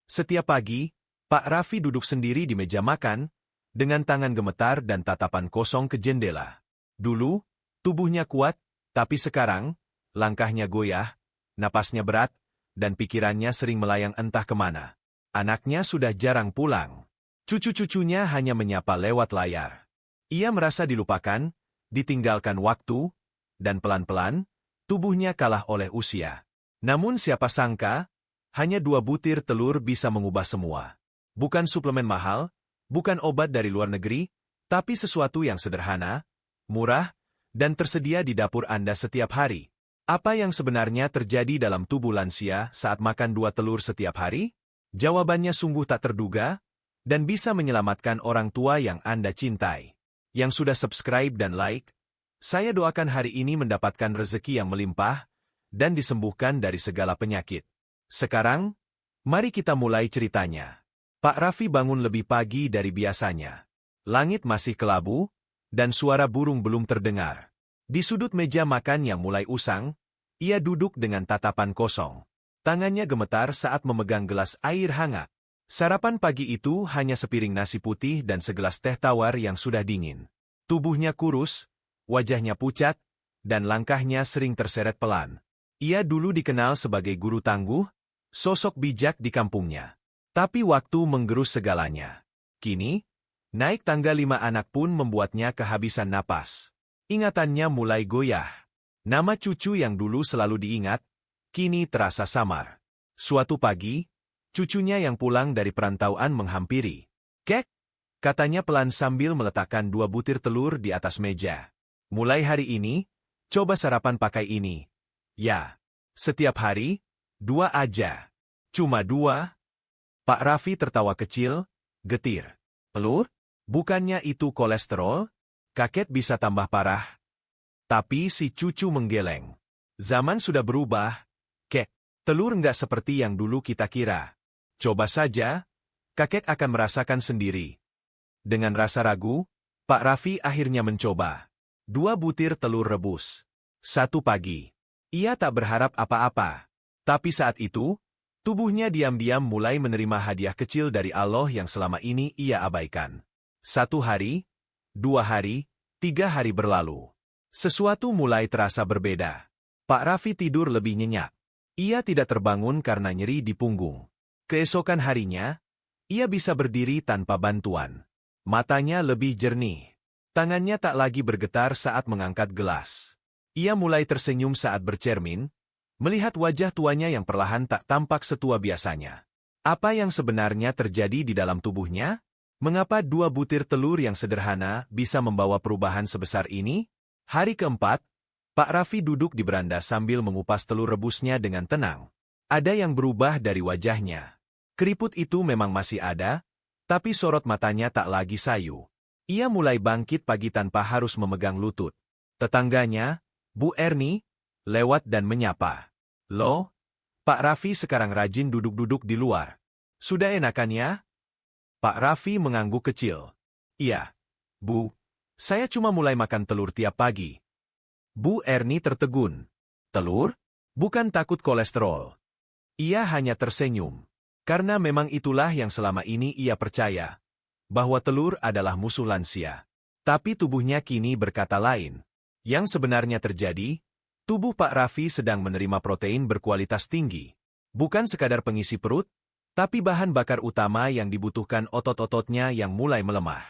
Setiap pagi, Pak Raffi duduk sendiri di meja makan, dengan tangan gemetar dan tatapan kosong ke jendela. Dulu, tubuhnya kuat, tapi sekarang, langkahnya goyah, napasnya berat, dan pikirannya sering melayang entah kemana. Anaknya sudah jarang pulang. Cucu-cucunya hanya menyapa lewat layar. Ia merasa dilupakan, ditinggalkan waktu, dan pelan-pelan, tubuhnya kalah oleh usia. Namun siapa sangka, hanya 2 butir telur bisa mengubah semua. Bukan suplemen mahal, bukan obat dari luar negeri, tapi sesuatu yang sederhana, murah, dan tersedia di dapur Anda setiap hari. Apa yang sebenarnya terjadi dalam tubuh lansia saat makan 2 telur setiap hari? Jawabannya sungguh tak terduga, dan bisa menyelamatkan orang tua yang Anda cintai. Yang sudah subscribe dan like, saya doakan hari ini mendapatkan rezeki yang melimpah, dan disembuhkan dari segala penyakit. Sekarang, mari kita mulai ceritanya. Pak Raffi bangun lebih pagi dari biasanya. Langit masih kelabu, dan suara burung belum terdengar. Di sudut meja makan yang mulai usang, ia duduk dengan tatapan kosong. Tangannya gemetar saat memegang gelas air hangat. Sarapan pagi itu hanya sepiring nasi putih dan segelas teh tawar yang sudah dingin. Tubuhnya kurus, wajahnya pucat, dan langkahnya sering terseret pelan. Ia dulu dikenal sebagai guru tangguh, sosok bijak di kampungnya. Tapi waktu menggerus segalanya. Kini, naik tangga 5 anak pun membuatnya kehabisan napas. Ingatannya mulai goyah. Nama cucu yang dulu selalu diingat, kini terasa samar. Suatu pagi, cucunya yang pulang dari perantauan menghampiri. "Kek," katanya pelan sambil meletakkan 2 butir telur di atas meja. "Mulai hari ini, coba sarapan pakai ini." "Ya, setiap hari, 2 aja." "Cuma 2? Pak Raffi tertawa kecil, getir. "Telur? Bukannya itu kolesterol? Kakek bisa tambah parah." Tapi si cucu menggeleng. "Zaman sudah berubah, Kek. Telur nggak seperti yang dulu kita kira. Coba saja, kakek akan merasakan sendiri." Dengan rasa ragu, Pak Raffi akhirnya mencoba. 2 butir telur rebus. Satu pagi. Ia tak berharap apa-apa. Tapi saat itu, tubuhnya diam-diam mulai menerima hadiah kecil dari Allah yang selama ini ia abaikan. 1 hari, 2 hari, 3 hari berlalu. Sesuatu mulai terasa berbeda. Pak Raffi tidur lebih nyenyak. Ia tidak terbangun karena nyeri di punggung. Keesokan harinya, ia bisa berdiri tanpa bantuan. Matanya lebih jernih. Tangannya tak lagi bergetar saat mengangkat gelas. Ia mulai tersenyum saat bercermin, melihat wajah tuanya yang perlahan tak tampak setua biasanya. Apa yang sebenarnya terjadi di dalam tubuhnya? Mengapa 2 butir telur yang sederhana bisa membawa perubahan sebesar ini? Hari keempat, Pak Raffi duduk di beranda sambil mengupas telur rebusnya dengan tenang. Ada yang berubah dari wajahnya. Keriput itu memang masih ada, tapi sorot matanya tak lagi sayu. Ia mulai bangkit pagi tanpa harus memegang lutut. Tetangganya, Bu Erni, lewat dan menyapa. "Loh, Pak Raffi sekarang rajin duduk-duduk di luar. Sudah enakan ya?" Pak Raffi mengangguk kecil. "Iya, Bu. Saya cuma mulai makan telur tiap pagi." Bu Erni tertegun. "Telur? Bukan takut kolesterol?" Ia hanya tersenyum. Karena memang itulah yang selama ini ia percaya. Bahwa telur adalah musuh lansia. Tapi tubuhnya kini berkata lain. Yang sebenarnya terjadi, tubuh Pak Raffi sedang menerima protein berkualitas tinggi. Bukan sekadar pengisi perut, tapi bahan bakar utama yang dibutuhkan otot-ototnya yang mulai melemah.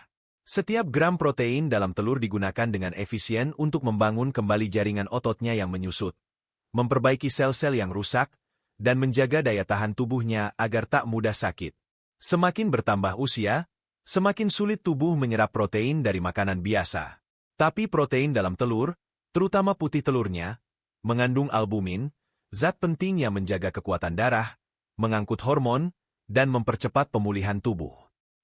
Setiap gram protein dalam telur digunakan dengan efisien untuk membangun kembali jaringan ototnya yang menyusut, memperbaiki sel-sel yang rusak, dan menjaga daya tahan tubuhnya agar tak mudah sakit. Semakin bertambah usia, semakin sulit tubuh menyerap protein dari makanan biasa. Tapi protein dalam telur, terutama putih telurnya, mengandung albumin, zat penting yang menjaga kekuatan darah, mengangkut hormon, dan mempercepat pemulihan tubuh.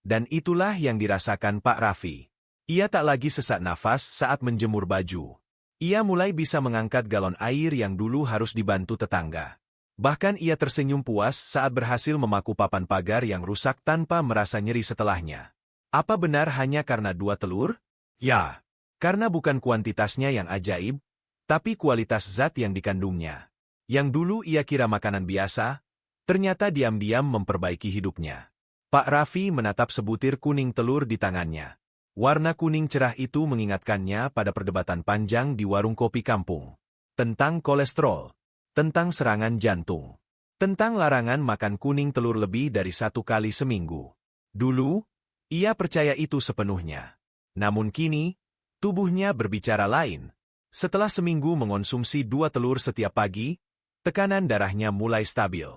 Dan itulah yang dirasakan Pak Raffi. Ia tak lagi sesak nafas saat menjemur baju. Ia mulai bisa mengangkat galon air yang dulu harus dibantu tetangga. Bahkan ia tersenyum puas saat berhasil memaku papan pagar yang rusak tanpa merasa nyeri setelahnya. Apa benar hanya karena 2 telur? Ya. Karena bukan kuantitasnya yang ajaib, tapi kualitas zat yang dikandungnya. Yang dulu ia kira makanan biasa, ternyata diam-diam memperbaiki hidupnya. Pak Raffi menatap sebutir kuning telur di tangannya. Warna kuning cerah itu mengingatkannya pada perdebatan panjang di warung kopi kampung. Tentang kolesterol, tentang serangan jantung, tentang larangan makan kuning telur lebih dari 1 kali seminggu. Dulu, ia percaya itu sepenuhnya. Namun kini, tubuhnya berbicara lain. Setelah seminggu mengonsumsi 2 telur setiap pagi, tekanan darahnya mulai stabil.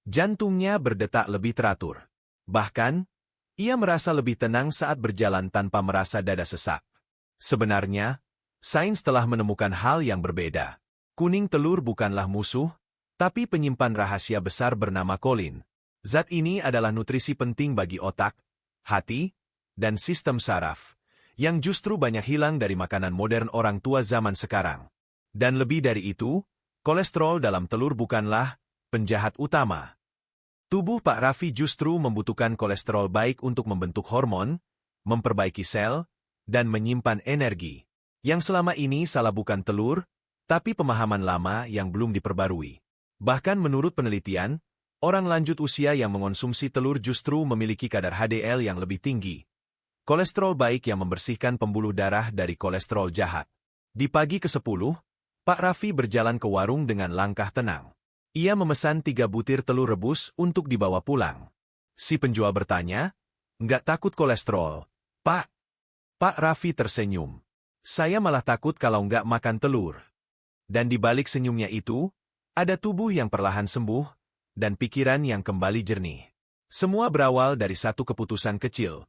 Jantungnya berdetak lebih teratur. Bahkan, ia merasa lebih tenang saat berjalan tanpa merasa dada sesak. Sebenarnya, sains telah menemukan hal yang berbeda. Kuning telur bukanlah musuh, tapi penyimpan rahasia besar bernama kolin. Zat ini adalah nutrisi penting bagi otak, hati, dan sistem saraf, yang justru banyak hilang dari makanan modern orang tua zaman sekarang. Dan lebih dari itu, kolesterol dalam telur bukanlah penjahat utama. Tubuh Pak Raffi justru membutuhkan kolesterol baik untuk membentuk hormon, memperbaiki sel, dan menyimpan energi. Yang selama ini salah bukan telur, tapi pemahaman lama yang belum diperbarui. Bahkan menurut penelitian, orang lanjut usia yang mengonsumsi telur justru memiliki kadar HDL yang lebih tinggi. Kolesterol baik yang membersihkan pembuluh darah dari kolesterol jahat. Di pagi ke-10, Pak Raffi berjalan ke warung dengan langkah tenang. Ia memesan 3 butir telur rebus untuk dibawa pulang. Si penjual bertanya, "Nggak takut kolesterol, Pak?" Pak Raffi tersenyum. "Saya malah takut kalau nggak makan telur." Dan di balik senyumnya itu, ada tubuh yang perlahan sembuh, dan pikiran yang kembali jernih. Semua berawal dari satu keputusan kecil.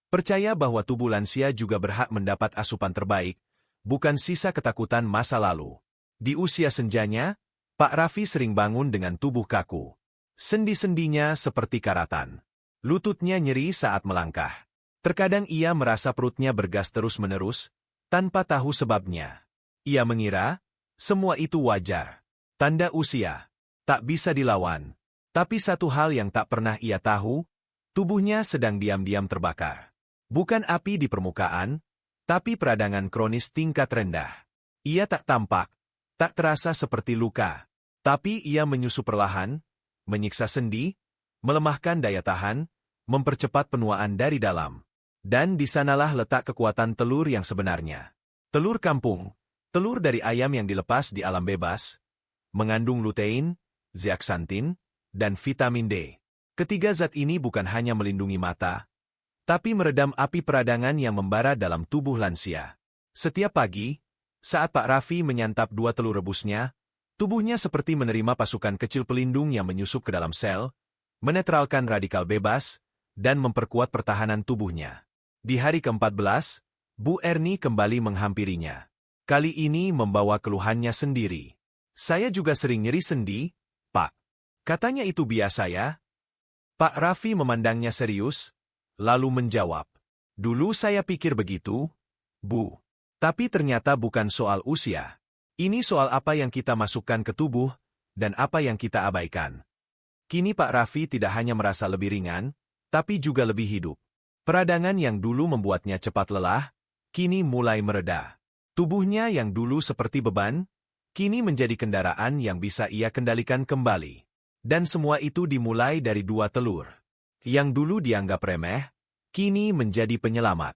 Percaya bahwa tubuh lansia juga berhak mendapat asupan terbaik, bukan sisa ketakutan masa lalu. Di usia senjanya, Pak Raffi sering bangun dengan tubuh kaku. Sendi-sendinya seperti karatan. Lututnya nyeri saat melangkah. Terkadang ia merasa perutnya bergas terus-menerus, tanpa tahu sebabnya. Ia mengira, semua itu wajar. Tanda usia. Tak bisa dilawan. Tapi satu hal yang tak pernah ia tahu, tubuhnya sedang diam-diam terbakar. Bukan api di permukaan, tapi peradangan kronis tingkat rendah. Ia tak tampak, tak terasa seperti luka. Tapi ia menyusup perlahan, menyiksa sendi, melemahkan daya tahan, mempercepat penuaan dari dalam. Dan di sanalah letak kekuatan telur yang sebenarnya. Telur kampung, telur dari ayam yang dilepas di alam bebas, mengandung lutein, zeaxanthin, dan vitamin D. Ketiga zat ini bukan hanya melindungi mata, tapi meredam api peradangan yang membara dalam tubuh lansia. Setiap pagi, saat Pak Raffi menyantap 2 telur rebusnya, tubuhnya seperti menerima pasukan kecil pelindung yang menyusup ke dalam sel, menetralkan radikal bebas, dan memperkuat pertahanan tubuhnya. Di hari ke-14, Bu Erni kembali menghampirinya. Kali ini membawa keluhannya sendiri. "Saya juga sering nyeri sendi, Pak." Katanya itu biasa ya? Pak Raffi memandangnya serius, lalu menjawab, "Dulu saya pikir begitu, Bu. Tapi ternyata bukan soal usia. Ini soal apa yang kita masukkan ke tubuh, dan apa yang kita abaikan." Kini Pak Raffi tidak hanya merasa lebih ringan, tapi juga lebih hidup. Peradangan yang dulu membuatnya cepat lelah, kini mulai mereda. Tubuhnya yang dulu seperti beban, kini menjadi kendaraan yang bisa ia kendalikan kembali. Dan semua itu dimulai dari 2 telur. Yang dulu dianggap remeh, kini menjadi penyelamat.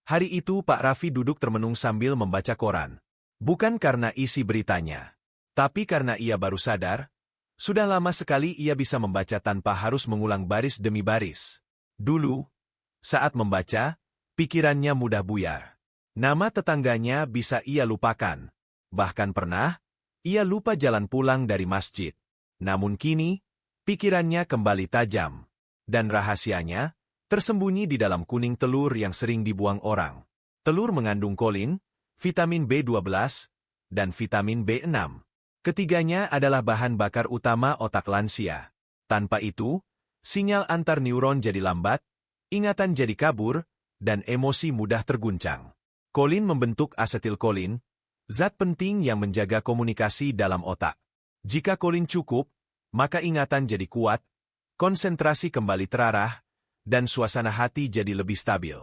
Hari itu Pak Raffi duduk termenung sambil membaca koran. Bukan karena isi beritanya, tapi karena ia baru sadar, sudah lama sekali ia bisa membaca tanpa harus mengulang baris demi baris. Dulu, saat membaca, pikirannya mudah buyar. Nama tetangganya bisa ia lupakan. Bahkan pernah, ia lupa jalan pulang dari masjid. Namun kini, pikirannya kembali tajam. Dan rahasianya, tersembunyi di dalam kuning telur yang sering dibuang orang. Telur mengandung kolin, vitamin B12, dan vitamin B6. Ketiganya adalah bahan bakar utama otak lansia. Tanpa itu, sinyal antar neuron jadi lambat, ingatan jadi kabur, dan emosi mudah terguncang. Kolin membentuk asetilkolin, zat penting yang menjaga komunikasi dalam otak. Jika kolin cukup, maka ingatan jadi kuat, konsentrasi kembali terarah, dan suasana hati jadi lebih stabil.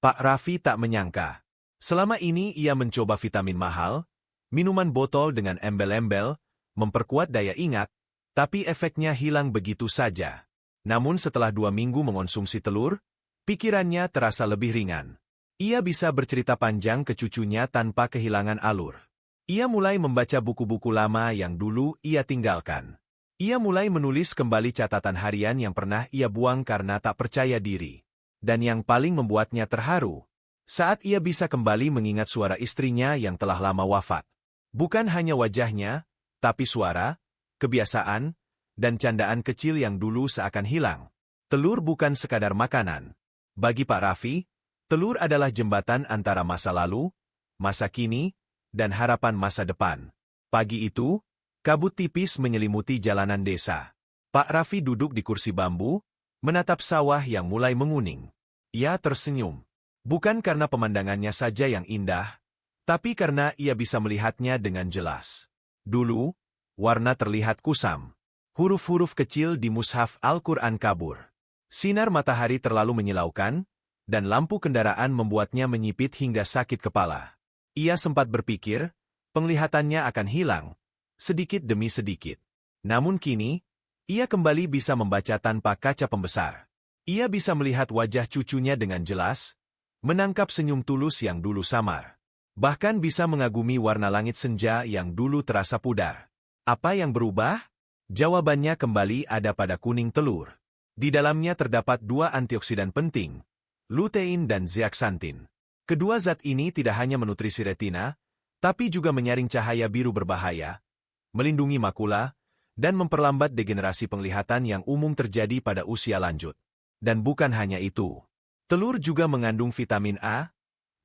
Pak Raffi tak menyangka. Selama ini ia mencoba vitamin mahal, minuman botol dengan embel-embel, memperkuat daya ingat, Tapi efeknya hilang begitu saja. Namun setelah 2 minggu mengonsumsi telur, pikirannya terasa lebih ringan. Ia bisa bercerita panjang ke cucunya tanpa kehilangan alur. Ia mulai membaca buku-buku lama yang dulu ia tinggalkan. Ia mulai menulis kembali catatan harian yang pernah ia buang karena tak percaya diri. Dan yang paling membuatnya terharu, saat ia bisa kembali mengingat suara istrinya yang telah lama wafat. Bukan hanya wajahnya, tapi suara, kebiasaan, dan candaan kecil yang dulu seakan hilang. Telur bukan sekadar makanan. Bagi Pak Raffi, telur adalah jembatan antara masa lalu, masa kini, dan harapan masa depan. Pagi itu, kabut tipis menyelimuti jalanan desa. Pak Raffi duduk di kursi bambu, menatap sawah yang mulai menguning. Ia tersenyum. Bukan karena pemandangannya saja yang indah, tapi karena ia bisa melihatnya dengan jelas. Dulu, warna terlihat kusam. Huruf-huruf kecil di mushaf Al-Quran kabur. Sinar matahari terlalu menyilaukan, dan lampu kendaraan membuatnya menyipit hingga sakit kepala. Ia sempat berpikir, penglihatannya akan hilang, sedikit demi sedikit. Namun kini, ia kembali bisa membaca tanpa kaca pembesar. Ia bisa melihat wajah cucunya dengan jelas, menangkap senyum tulus yang dulu samar. Bahkan bisa mengagumi warna langit senja yang dulu terasa pudar. Apa yang berubah? Jawabannya kembali ada pada kuning telur. Di dalamnya terdapat 2 antioksidan penting, lutein dan zeaxanthin. Kedua zat ini tidak hanya menutrisi retina, tapi juga menyaring cahaya biru berbahaya, melindungi makula, dan memperlambat degenerasi penglihatan yang umum terjadi pada usia lanjut. Dan bukan hanya itu. Telur juga mengandung vitamin A,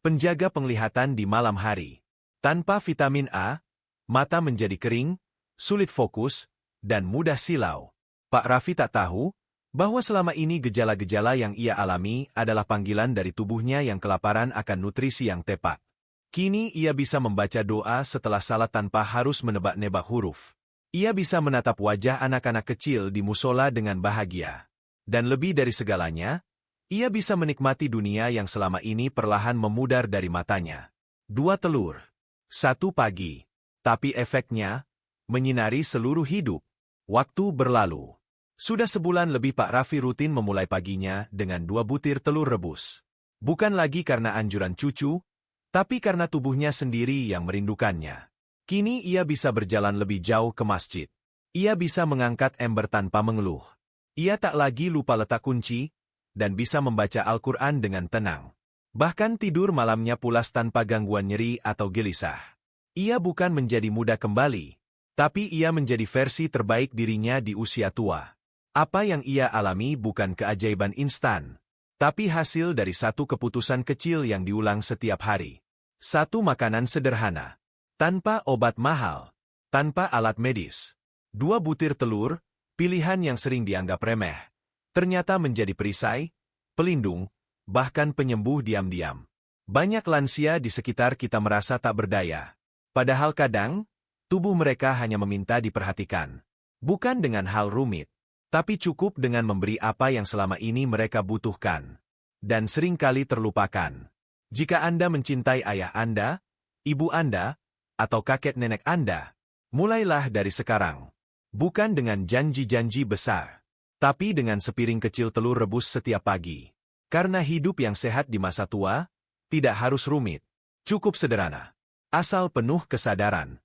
penjaga penglihatan di malam hari. Tanpa vitamin A, mata menjadi kering, sulit fokus, dan mudah silau. Pak Raffi tak tahu bahwa selama ini gejala-gejala yang ia alami adalah panggilan dari tubuhnya yang kelaparan akan nutrisi yang tepat. Kini ia bisa membaca doa setelah salat tanpa harus menebak-nebak huruf. Ia bisa menatap wajah anak-anak kecil di musola dengan bahagia. Dan lebih dari segalanya, ia bisa menikmati dunia yang selama ini perlahan memudar dari matanya. 2 telur. 1 pagi. Tapi efeknya menyinari seluruh hidup. Waktu berlalu. Sudah sebulan lebih Pak Raffi rutin memulai paginya dengan 2 butir telur rebus. Bukan lagi karena anjuran cucu, tapi karena tubuhnya sendiri yang merindukannya. Kini ia bisa berjalan lebih jauh ke masjid. Ia bisa mengangkat ember tanpa mengeluh. Ia tak lagi lupa letak kunci, dan bisa membaca Al-Quran dengan tenang. Bahkan tidur malamnya pulas tanpa gangguan nyeri atau gelisah. Ia bukan menjadi muda kembali, tapi ia menjadi versi terbaik dirinya di usia tua. Apa yang ia alami bukan keajaiban instan, tapi hasil dari 1 keputusan kecil yang diulang setiap hari. 1 makanan sederhana, tanpa obat mahal, tanpa alat medis. 2 butir telur, pilihan yang sering dianggap remeh, ternyata menjadi perisai, pelindung, bahkan penyembuh diam-diam. Banyak lansia di sekitar kita merasa tak berdaya. Padahal kadang, tubuh mereka hanya meminta diperhatikan. Bukan dengan hal rumit, tapi cukup dengan memberi apa yang selama ini mereka butuhkan. Dan seringkali terlupakan. Jika Anda mencintai ayah Anda, ibu Anda, atau kakek nenek Anda, mulailah dari sekarang. Bukan dengan janji-janji besar, tapi dengan sepiring kecil telur rebus setiap pagi. Karena hidup yang sehat di masa tua, tidak harus rumit. Cukup sederhana. Asal penuh kesadaran.